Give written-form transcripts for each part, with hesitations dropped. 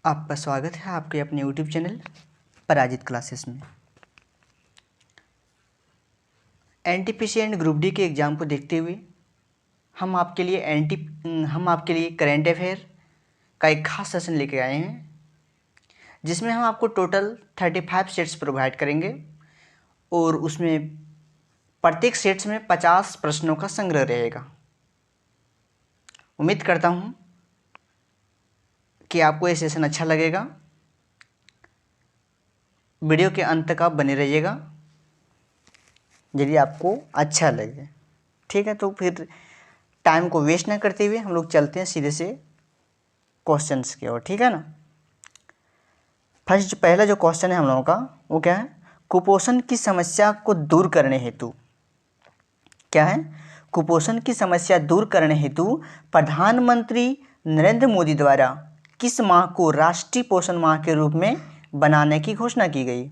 आपका स्वागत है आपके अपने यूट्यूब चैनल पराजित क्लासेस में। एनटीपीसी एंड ग्रुप डी के एग्ज़ाम को देखते हुए हम आपके लिए करेंट अफेयर का एक खास सेशन लेके आए हैं, जिसमें हम आपको टोटल 35 सेट्स प्रोवाइड करेंगे और उसमें प्रत्येक सेट्स में 50 प्रश्नों का संग्रह रहेगा। उम्मीद करता हूँ कि आपको ये सेशन अच्छा लगेगा। वीडियो के अंत तक आप बने रहिएगा यदि आपको अच्छा लगे। ठीक है, तो फिर टाइम को वेस्ट ना करते हुए हम लोग चलते हैं सीधे से क्वेश्चंस की ओर। ठीक है ना। पहला जो क्वेश्चन है हम लोगों का वो क्या है? कुपोषण की समस्या को दूर करने हेतु क्या है? कुपोषण की समस्या दूर करने हेतु प्रधानमंत्री नरेंद्र मोदी द्वारा किस माह को राष्ट्रीय पोषण माह के रूप में बनाने की घोषणा की गई?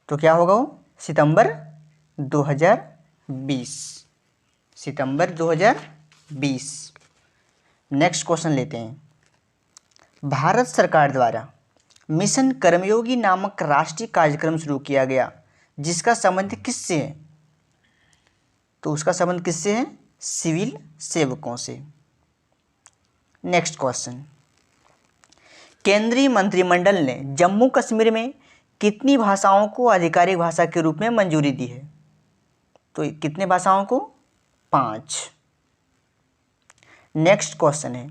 तो क्या होगा वो? सितंबर 2020। सितंबर 2020। नेक्स्ट क्वेश्चन लेते हैं। भारत सरकार द्वारा मिशन कर्मयोगी नामक राष्ट्रीय कार्यक्रम शुरू किया गया, जिसका संबंध किससे है? तो उसका संबंध किससे है? सिविल सेवकों से। Next question. केंद्रीय मंत्रिमंडल ने जम्मू कश्मीर में कितनी भाषाओं को आधिकारिक भाषा के रूप में मंजूरी दी है? तो कितने भाषाओं को? 5। नेक्स्ट क्वेश्चन है,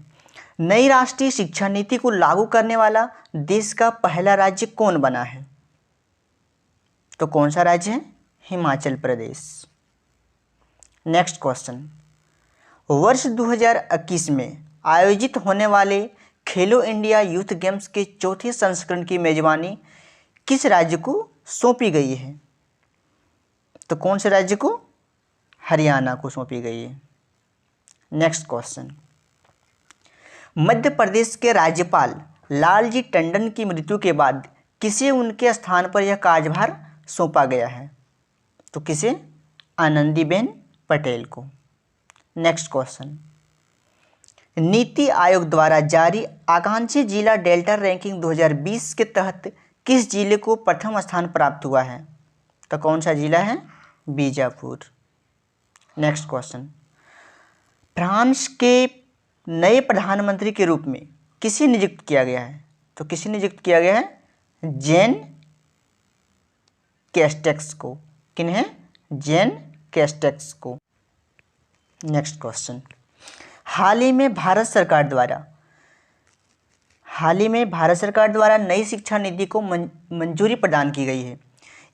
नई राष्ट्रीय शिक्षा नीति को लागू करने वाला देश का पहला राज्य कौन बना है? तो कौन सा राज्य है? हिमाचल प्रदेश। नेक्स्ट क्वेश्चन, वर्ष 2021 में आयोजित होने वाले खेलो इंडिया यूथ गेम्स के चौथे संस्करण की मेजबानी किस राज्य को सौंपी गई है? तो कौन से राज्य को? हरियाणा को सौंपी गई है। नेक्स्ट क्वेश्चन, मध्य प्रदेश के राज्यपाल लालजी टंडन की मृत्यु के बाद किसे उनके स्थान पर यह कार्यभार सौंपा गया है? तो किसे? आनंदीबेन पटेल को। नेक्स्ट क्वेश्चन, नीति आयोग द्वारा जारी आकांक्षी जिला डेल्टा रैंकिंग 2020 के तहत किस जिले को प्रथम स्थान प्राप्त हुआ है? तो कौन सा जिला है? बीजापुर। नेक्स्ट क्वेश्चन, फ्रांस के नए प्रधानमंत्री के रूप में किसे नियुक्त किया गया है? तो किसे नियुक्त किया गया है? जेन कैस्टेक्स को। किन्हें? जेन कैस्टेक्स को। नेक्स्ट क्वेश्चन, हाल ही में भारत सरकार द्वारा नई शिक्षा नीति को मंजूरी प्रदान की गई है।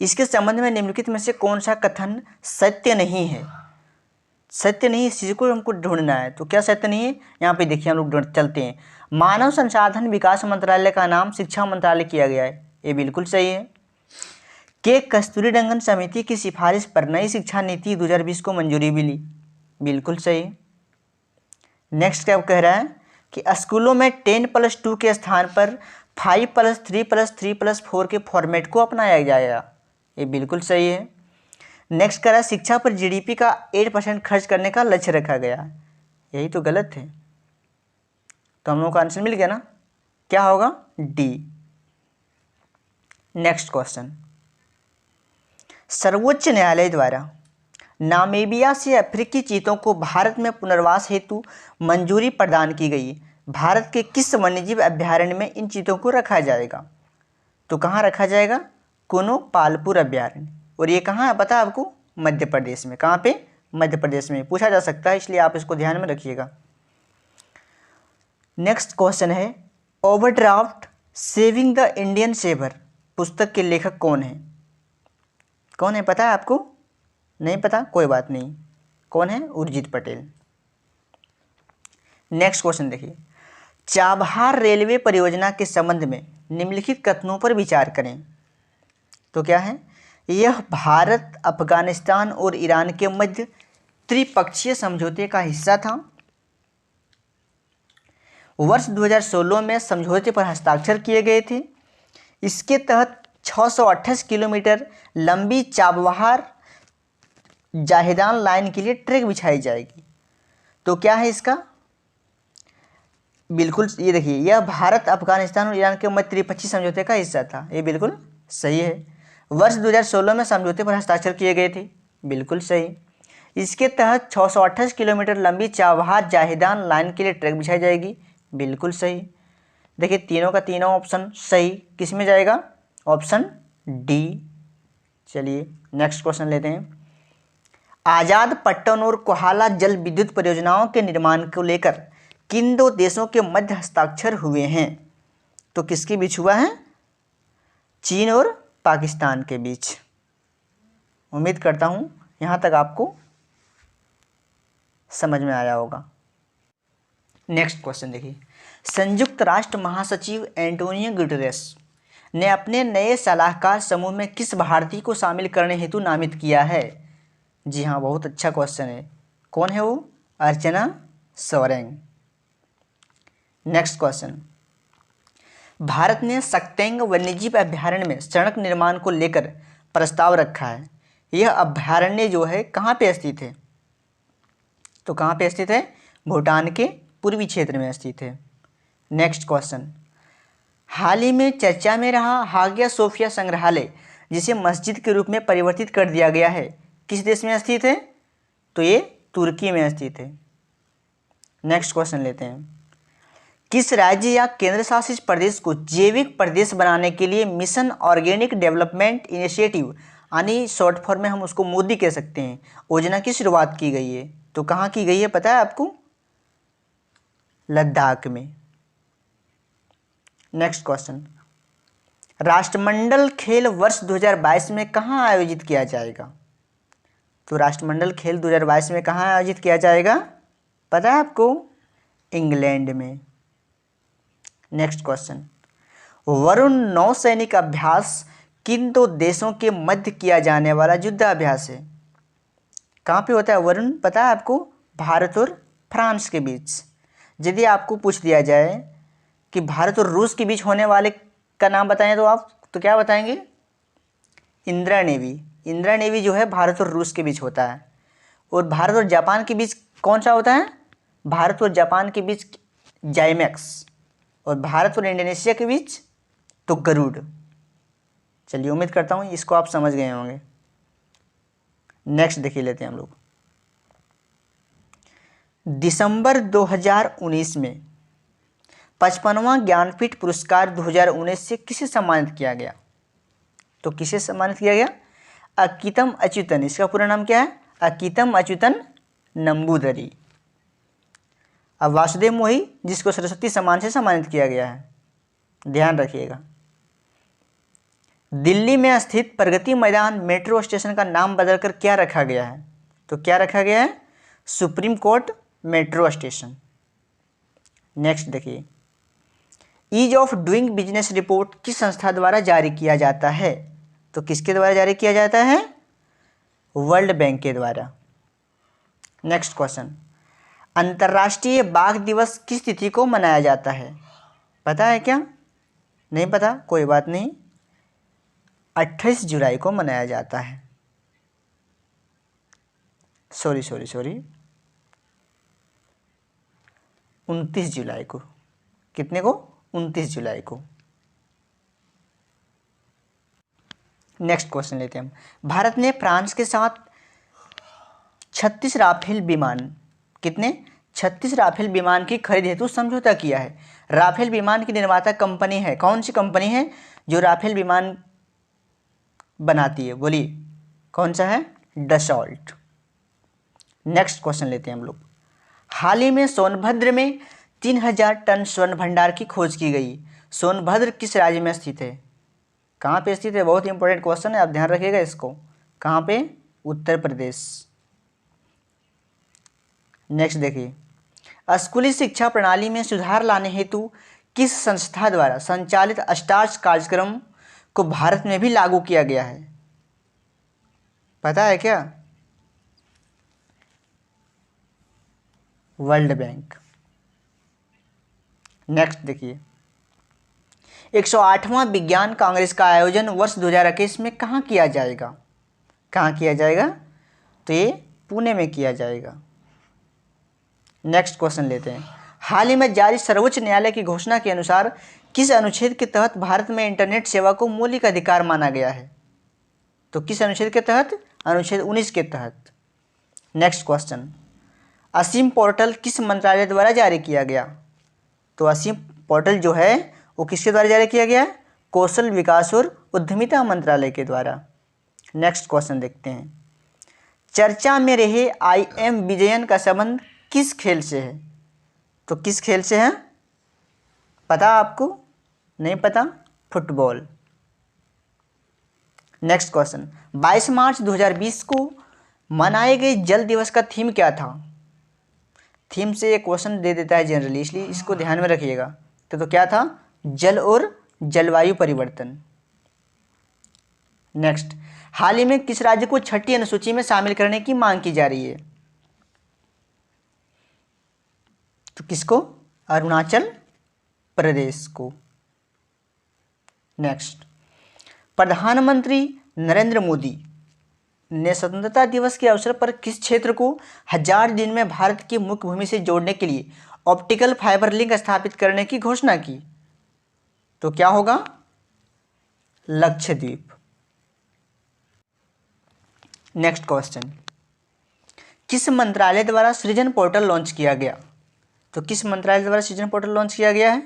इसके संबंध में निम्नलिखित में से कौन सा कथन सत्य नहीं है? सत्य नहीं, इस चीज़ को हमको ढूंढना है। तो क्या सत्य नहीं है? यहाँ पे देखिए हम लोग चलते हैं। मानव संसाधन विकास मंत्रालय का नाम शिक्षा मंत्रालय किया गया है, ये बिल्कुल सही है। के कस्तूरीरंगन समिति की सिफारिश पर नई शिक्षा नीति 2020 को मंजूरी मिली, बिल्कुल सही। नेक्स्ट क्या कह रहा है कि स्कूलों में 10+2 के स्थान पर 5+3+3+4 के फॉर्मेट को अपनाया जाएगा, ये बिल्कुल सही है। नेक्स्ट कह रहा है शिक्षा पर जीडीपी का 8% खर्च करने का लक्ष्य रखा गया, यही तो गलत है। तो हम लोगों का आंसर मिल गया ना, क्या होगा? डी। नेक्स्ट क्वेश्चन, सर्वोच्च न्यायालय द्वारा नामीबिया से अफ्रीकी चीतों को भारत में पुनर्वास हेतु मंजूरी प्रदान की गई। भारत के किस वन्यजीव अभयारण्य में इन चीतों को रखा जाएगा? तो कहाँ रखा जाएगा? कुनो पालपुर अभयारण्य। और ये कहाँ है पता है आपको? मध्य प्रदेश में। कहाँ पे? मध्य प्रदेश में। पूछा जा सकता है, इसलिए आप इसको ध्यान में रखिएगा। नेक्स्ट क्वेश्चन है, overdraft saving the Indian saver पुस्तक के लेखक कौन है? कौन है पता है आपको? नहीं पता, कोई बात नहीं। कौन है? उर्जित पटेल। नेक्स्ट क्वेश्चन देखिए, चाबहार रेलवे परियोजना के संबंध में निम्नलिखित कथनों पर विचार करें। तो क्या है? यह भारत, अफगानिस्तान और ईरान के मध्य त्रिपक्षीय समझौते का हिस्सा था। वर्ष 2016 में समझौते पर हस्ताक्षर किए गए थे। इसके तहत 628 किलोमीटर लंबी चाबहार जाहेदान लाइन के लिए ट्रैक बिछाई जाएगी। तो क्या है इसका? बिल्कुल, ये देखिए, यह भारत, अफगानिस्तान और ईरान के मध्य त्रिपक्षीय समझौते का हिस्सा था। ये बिल्कुल सही है। वर्ष 2016 में समझौते पर हस्ताक्षर किए गए थे। बिल्कुल सही। इसके तहत 628 किलोमीटर लंबी चाबहार जाहिदान लाइन के लिए ट्रैक बिछाई जाएगी। बिल्कुल सही। देखिए, तीनों का तीनों ऑप्शन सही। किस में जाएगा? Option D. चलिए नेक्स्ट क्वेश्चन लेते हैं। आजाद पट्टन और कोहाला जल विद्युत परियोजनाओं के निर्माण को लेकर किन दो देशों के मध्य हस्ताक्षर हुए हैं? तो किसके बीच हुआ है? चीन और पाकिस्तान के बीच। उम्मीद करता हूं यहां तक आपको समझ में आया होगा। नेक्स्ट क्वेश्चन देखिए। संयुक्त राष्ट्र महासचिव एंटोनियो गुटेरेस ने अपने नए सलाहकार समूह में किस भारतीय को शामिल करने हेतु नामित किया है? जी हाँ, बहुत अच्छा क्वेश्चन है। कौन है वो? अर्चना सोरेंग। Next question. भारत ने सक्तेंग वन्यजीव अभयारण्य में सड़क निर्माण को लेकर प्रस्ताव रखा है। यह अभयारण्य जो है कहाँ पे स्थित है? तो कहाँ पे स्थित है? भूटान के पूर्वी क्षेत्र में स्थित है। Next question. हाल ही में चर्चा में रहा हागिया सोफिया संग्रहालय, जिसे मस्जिद के रूप में परिवर्तित कर दिया गया है, किस देश में स्थित है? तो ये तुर्की में स्थित है। नेक्स्ट क्वेश्चन लेते हैं। किस राज्य या केंद्र शासित प्रदेश को जैविक प्रदेश बनाने के लिए मिशन ऑर्गेनिक डेवलपमेंट इनिशिएटिव, यानी शॉर्ट फॉर्म में हम उसको मोदी कह सकते हैं, योजना की शुरुआत की गई है? तो कहाँ की गई है पता है आपको? लद्दाख में। Next question. राष्ट्रमंडल खेल वर्ष 2022 में कहाँ आयोजित किया जाएगा? तो राष्ट्रमंडल खेल 2022 में कहाँ आयोजित किया जाएगा पता है आपको? इंग्लैंड में। Next question. वरुण नौसैनिक अभ्यास किन दो देशों के मध्य किया जाने वाला युद्धाभ्यास है? कहाँ पे होता है वरुण पता है आपको? भारत और फ्रांस के बीच। यदि आपको पूछ दिया जाए कि भारत और रूस के बीच होने वाले का नाम बताएं तो आप तो क्या बताएंगे? इंदिरा नेवी। इंदिरा नेवी जो है भारत और रूस के बीच होता है। और भारत और जापान के बीच कौन सा होता है? भारत और जापान के बीच जाइमैक्स। और भारत और इंडोनेशिया के बीच तो गरुड़। चलिए, उम्मीद करता हूँ इसको आप समझ गए होंगे। नेक्स्ट देखिए लेते हैं हम लोग। दिसंबर 2019 में 55वां ज्ञानपीठ पुरस्कार 2019 से किसे सम्मानित किया गया? तो किसे सम्मानित किया गया? अकितम अच्युतन। इसका पूरा नाम क्या है? अकितम अच्युतन नंबूदरी। अब वासुदेव मोही, जिसको सरस्वती सम्मान से सम्मानित किया गया है, ध्यान रखिएगा। दिल्ली में स्थित प्रगति मैदान मेट्रो स्टेशन का नाम बदलकर क्या रखा गया है? तो क्या रखा गया है? Supreme Court metro station. Next देखिए। Ease of doing business report किस संस्था द्वारा जारी किया जाता है? तो किसके द्वारा जारी किया जाता है? वर्ल्ड बैंक के द्वारा। Next question. अंतर्राष्ट्रीय बाघ दिवस किस तिथि को मनाया जाता है? पता है क्या? नहीं पता? कोई बात नहीं, 28 जुलाई को मनाया जाता है। सॉरी 29 जुलाई को। कितने को? 29 जुलाई को। नेक्स्ट क्वेश्चन लेते हैं हम। भारत ने फ्रांस के साथ 36 राफेल विमान, कितने? 36 राफेल विमान की खरीद हेतु समझौता किया है। राफेल विमान की निर्माता कंपनी है, कौन सी कंपनी है जो राफेल विमान बनाती है? बोलिए कौन सा है? डसॉल्ट। नेक्स्ट क्वेश्चन लेते हैं हम लोग। हाल ही में सोनभद्र में 3000 टन स्वर्ण भंडार की खोज की गई। सोनभद्र किस राज्य में स्थित है? कहाँ पे स्थित है? बहुत इंपॉर्टेंट क्वेश्चन है, आप ध्यान रखिएगा इसको। कहाँ पे? उत्तर प्रदेश। नेक्स्ट देखिए। स्कूली शिक्षा प्रणाली में सुधार लाने हेतु किस संस्था द्वारा संचालित स्टार्स कार्यक्रम को भारत में भी लागू किया गया है? पता है क्या? World bank. नेक्स्ट देखिए। 108वां विज्ञान कांग्रेस का आयोजन वर्ष 2021 में कहाँ किया जाएगा? कहाँ किया जाएगा? तो ये पुणे में किया जाएगा। नेक्स्ट क्वेश्चन लेते हैं। हाल ही में जारी सर्वोच्च न्यायालय की घोषणा के अनुसार किस अनुच्छेद के तहत भारत में इंटरनेट सेवा को मौलिक अधिकार माना गया है? तो किस अनुच्छेद के तहत? अनुच्छेद 19 के तहत। नेक्स्ट क्वेश्चन, असीम पोर्टल किस मंत्रालय द्वारा जारी किया गया? तो असीम पोर्टल जो है वो किसके द्वारा जारी किया गया? कौशल विकास और उद्यमिता मंत्रालय के द्वारा। नेक्स्ट क्वेश्चन देखते हैं, चर्चा में रहे IM विजयन का संबंध किस खेल से है? तो किस खेल से है? पता आपको? नहीं पता? फुटबॉल। नेक्स्ट क्वेश्चन, 22 मार्च 2020 को मनाए गए जल दिवस का थीम क्या था? थीम से एक क्वेश्चन दे देता है जनरली, इसलिए इसको ध्यान में रखिएगा। तो क्या था? जल और जलवायु परिवर्तन। नेक्स्ट, हाल ही में किस राज्य को छठी अनुसूची में शामिल करने की मांग की जा रही है? तो किसको? अरुणाचल प्रदेश को। नेक्स्ट, प्रधानमंत्री नरेंद्र मोदी ने स्वतंत्रता दिवस के अवसर पर किस क्षेत्र को 1000 दिन में भारत की मुख्य भूमि से जोड़ने के लिए ऑप्टिकल फाइबर लिंक स्थापित करने की घोषणा की? तो क्या होगा? लक्षद्वीप। नेक्स्ट क्वेश्चन, किस मंत्रालय द्वारा सृजन पोर्टल लॉन्च किया गया? तो किस मंत्रालय द्वारा सृजन पोर्टल लॉन्च किया गया है?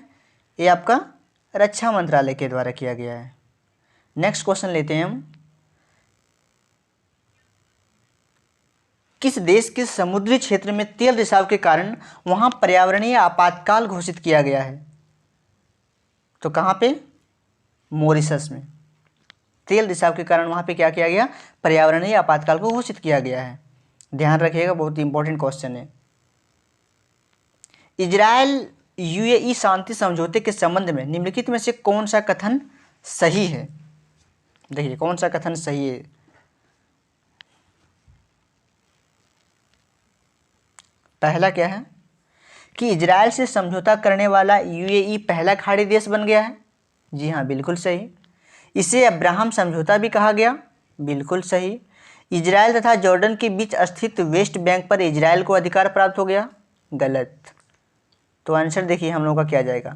ये आपका रक्षा मंत्रालय के द्वारा किया गया है। नेक्स्ट क्वेश्चन लेते हैं हम, किस देश के समुद्री क्षेत्र में तेल रिसाव के कारण वहां पर्यावरणीय आपातकाल घोषित किया गया है? तो कहां पे? मॉरिशस में। तेल रिसाव के कारण वहां पे क्या किया गया? पर्यावरणीय आपातकाल को घोषित किया गया है। ध्यान रखिएगा, बहुत ही इंपॉर्टेंट क्वेश्चन है। इजराइल UAE शांति समझौते के संबंध में निम्नलिखित में से कौन सा कथन सही है? देखिए कौन सा कथन सही है। पहला क्या है कि इजराइल से समझौता करने वाला UAE पहला खाड़ी देश बन गया है। जी हाँ, बिल्कुल सही। इसे अब्राहम समझौता भी कहा गया। बिल्कुल सही। इजराइल तथा जॉर्डन के बीच स्थित वेस्ट बैंक पर इजराइल को अधिकार प्राप्त हो गया। गलत। तो आंसर देखिए हम लोगों का क्या जाएगा?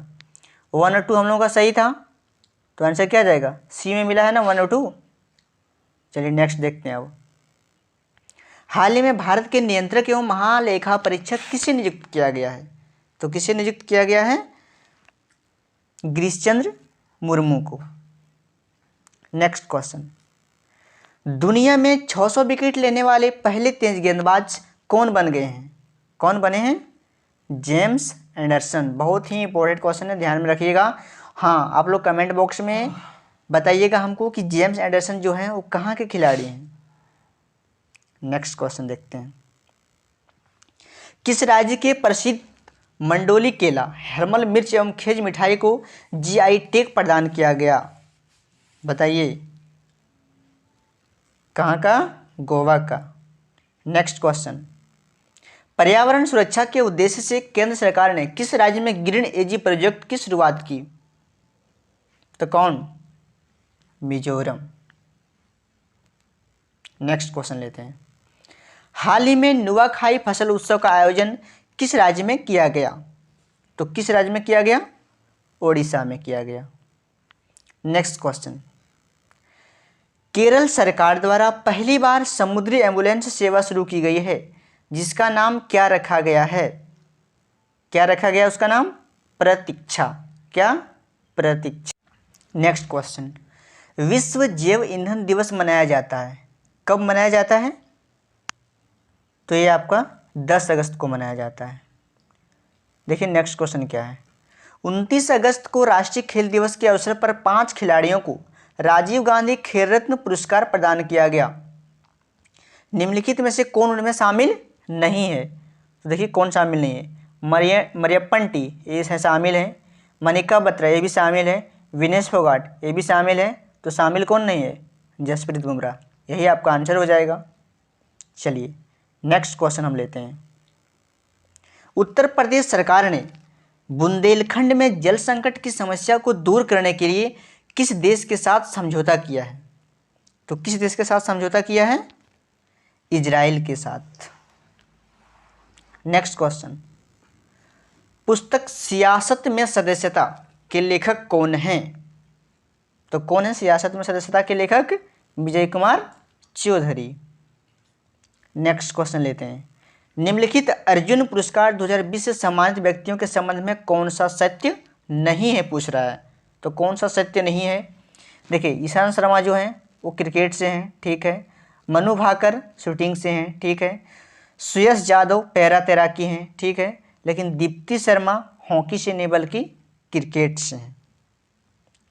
1 और 2 हम लोगों का सही था, तो आंसर क्या जाएगा? सी में मिला है ना 1 और 2। चलिए नेक्स्ट देखते हैं अब। हाल ही में भारत के नियंत्रक एवं महालेखा परीक्षक किसे नियुक्त किया गया है? तो किसे नियुक्त किया गया है? गिरीश चंद्र मुर्मू को। नेक्स्ट क्वेश्चन, दुनिया में 600 विकेट लेने वाले पहले तेज गेंदबाज कौन बन गए हैं? कौन बने हैं? James Anderson. बहुत ही इंपॉर्टेंट क्वेश्चन है, ध्यान में रखिएगा। हाँ, आप लोग कमेंट बॉक्स में बताइएगा हमको कि जेम्स एंडरसन जो हैं वो कहाँ के खिलाड़ी हैं। नेक्स्ट क्वेश्चन देखते हैं, किस राज्य के प्रसिद्ध मंडोली केला, हर्मल मिर्च एवं खेज मिठाई को GI टैग प्रदान किया गया? बताइए कहाँ का? गोवा का। नेक्स्ट क्वेश्चन, पर्यावरण सुरक्षा के उद्देश्य से केंद्र सरकार ने किस राज्य में ग्रीन एजी प्रोजेक्ट की शुरुआत की? तो कौन? मिजोरम। नेक्स्ट क्वेश्चन लेते हैं, हाल ही में नुआखाई फसल उत्सव का आयोजन किस राज्य में किया गया? तो किस राज्य में किया गया? ओडिशा में किया गया। नेक्स्ट क्वेश्चन, केरल सरकार द्वारा पहली बार समुद्री एम्बुलेंस सेवा शुरू की गई है, जिसका नाम क्या रखा गया है? क्या रखा गया उसका नाम? प्रतीक्षा। क्या? प्रतीक्षा। नेक्स्ट क्वेश्चन, विश्व जैव ईंधन दिवस मनाया जाता है, कब मनाया जाता है? तो ये आपका 10 अगस्त को मनाया जाता है। देखिए नेक्स्ट क्वेश्चन क्या है, 29 अगस्त को राष्ट्रीय खेल दिवस के अवसर पर 5 खिलाड़ियों को राजीव गांधी खेल रत्न पुरस्कार प्रदान किया गया। निम्नलिखित में से कौन उनमें शामिल नहीं है? तो देखिए कौन शामिल नहीं है? मरियप्पन टी ये शामिल है, मनिका बत्रा ये भी शामिल है, विनेश फोगाट ये भी शामिल है। तो शामिल कौन नहीं है? जसप्रीत बुमराह। यही आपका आंसर हो जाएगा। चलिए नेक्स्ट क्वेश्चन हम लेते हैं, उत्तर प्रदेश सरकार ने बुंदेलखंड में जल संकट की समस्या को दूर करने के लिए किस देश के साथ समझौता किया है? तो किस देश के साथ समझौता किया है? इजराइल के साथ। नेक्स्ट क्वेश्चन, पुस्तक सियासत में सदस्यता के लेखक कौन हैं? तो कौन है सियासत में सदस्यता के लेखक? विजय कुमार चौधरी। नेक्स्ट क्वेश्चन लेते हैं। निम्नलिखित अर्जुन पुरस्कार 2020 से सम्मानित व्यक्तियों के संबंध में कौन सा सत्य नहीं है, पूछ रहा है। तो कौन सा सत्य नहीं है? देखिए, ईशांत शर्मा जो हैं वो क्रिकेट से हैं, ठीक है। मनु भाकर शूटिंग से हैं, ठीक है। सुयश यादव पैरा तैराकी हैं, ठीक है। लेकिन दीप्ति शर्मा हॉकी से नहीं बल्कि क्रिकेट से हैं,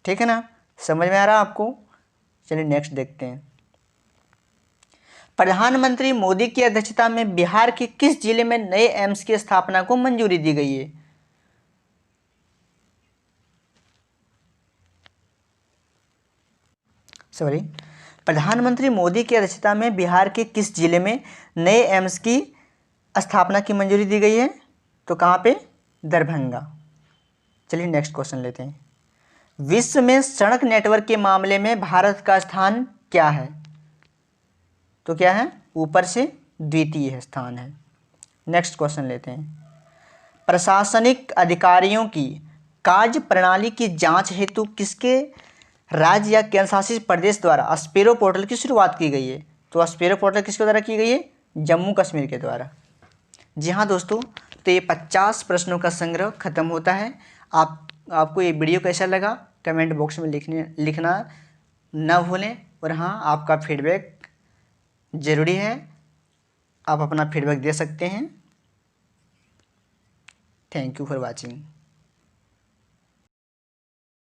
ठीक है ना। समझ में आ रहा आपको? चलिए नेक्स्ट देखते हैं। प्रधानमंत्री मोदी की अध्यक्षता में बिहार के किस जिले में नए एम्स की स्थापना को मंजूरी दी गई है? सॉरी, प्रधानमंत्री मोदी की अध्यक्षता में बिहार के किस जिले में नए एम्स की स्थापना की मंजूरी दी गई है? तो कहाँ पे? दरभंगा। चलिए नेक्स्ट क्वेश्चन लेते हैं। विश्व में सड़क नेटवर्क के मामले में भारत का स्थान क्या है? तो क्या है? ऊपर से द्वितीय स्थान है। नेक्स्ट क्वेश्चन लेते हैं। प्रशासनिक अधिकारियों की कार्य प्रणाली की जांच हेतु किसके राज्य या केंद्र शासित प्रदेश द्वारा स्पेरो पोर्टल की शुरुआत की गई है? तो स्पेरो पोर्टल किसके द्वारा की गई है? जम्मू कश्मीर के द्वारा। जी हाँ दोस्तों, तो ये 50 प्रश्नों का संग्रह खत्म होता है। आपको ये वीडियो कैसा लगा कमेंट बॉक्स में लिखना न भूलें। और हाँ, आपका फीडबैक ज़रूरी है, आप अपना फीडबैक दे सकते हैं। Thank you for watching.